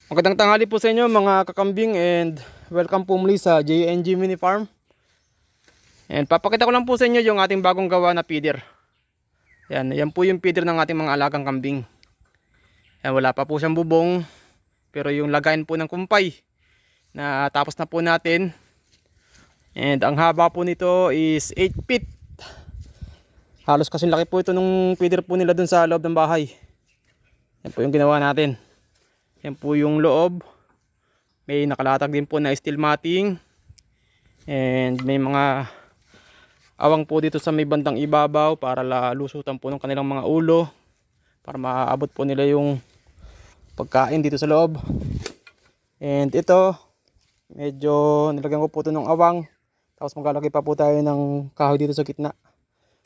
Magandang tanghali po sa inyo mga kakambing, and welcome po muli sa JNG Mini Farm. And papakita ko lang po sa inyo yung ating bagong gawa na feeder. Yan po yung feeder ng ating mga alagang kambing. Yan, wala pa po siyang bubong, pero yung lagayan po ng kumpay na tapos na po natin. And ang haba po nito is 8 feet. Halos kasing laki po ito nung feeder po nila dun sa loob ng bahay. Yan po yung ginawa natin. Yan po yung loob. May nakalatag din po na steel matting. And may mga awang po dito sa may bandang ibabaw para lusutan po ng kanilang mga ulo, para maaabot po nila yung pagkain dito sa loob. And ito, medyo nilagyan ko po ito ng awang. Tapos maglalagay pa po tayo ng kahoy dito sa gitna.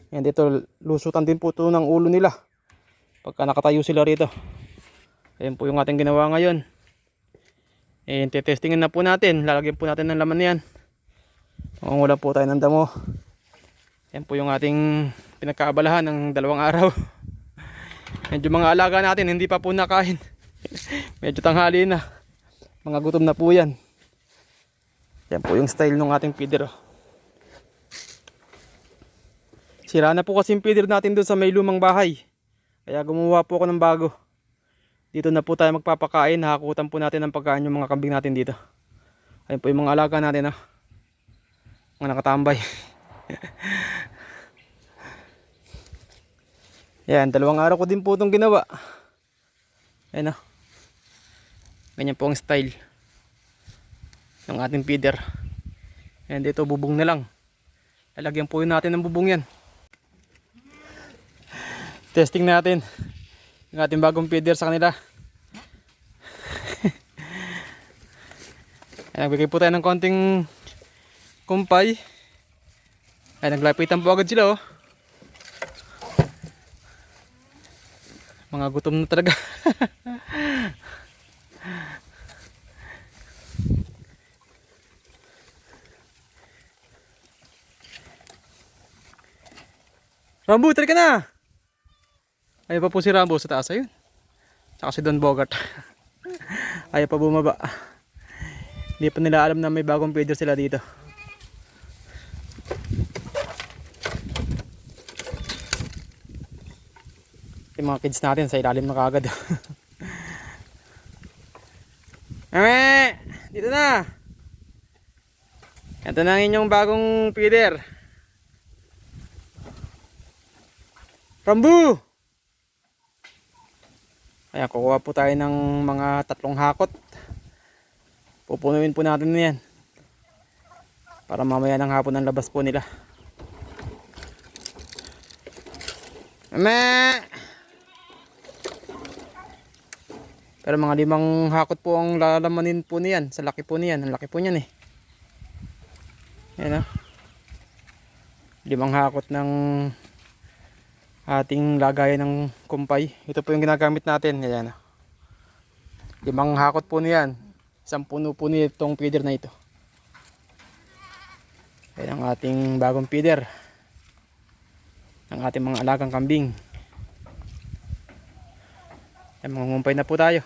And ito, lusutan din po ito ng ulo nila pagka nakatayo sila rito. Ayan po yung ating ginawa ngayon. And tetestingin na po natin. Lalagyan po natin ng laman yan. Wala po tayo ng damo. Ayan po yung ating pinagkaabalahan ng 2 araw. Medyo mga alaga natin hindi pa po nakain. Medyo tanghali na. Mga gutom na po yan. Ayan po yung style ng ating feeder. Sira na po kasi yung feeder natin doon sa may lumang bahay. Kaya gumawa po ako ng bago. Dito na po tayo magpapakain. Nakakutan po natin ng pagkain yung mga kambing natin dito. Ayun po yung mga alaga natin, mga nakatambay. Yan, 2 araw ko din po itong ginawa. Ayun, ganyan po ang style ng ating feeder. And dito bubong na lang. Lalagyan po yun natin ng bubong yan. Testing natin yung ating bagong feeder sa kanila. Ay, nagbigay po tayo ng konting kumpay. Ay, naglapitan po agad sila, Mga gutom na talaga. Rambo, tara ka na! Ayaw pa po si Rambo sa taas, ayun. Tsaka si Don Bogart. Ayaw pa bumaba. Hindi pa nila alam na may bagong feeder sila dito. Yung mga kids natin sa ilalim na kagad. Mame! Dito na! Ito na ang inyong bagong feeder. Rambo! Ayan, kukuha po tayo ng mga 3 hakot. Pupunuin po natin yan para mamaya ng hapon ang labas po nila. Mame! Pero mga 5 hakot po ang lalamanin po niyan. Sa laki po niyan. Ang laki po niyan, Ayan, 5 hakot ng ating lagayan ng kumpay. Ito po yung ginagamit natin. Ayan, 5 hakot po niyan. 1 puno po nitong feeder na ito. Ayan ang ating bagong feeder ng ating mga alagang kambing. Ayan, mangungumpay na po tayo.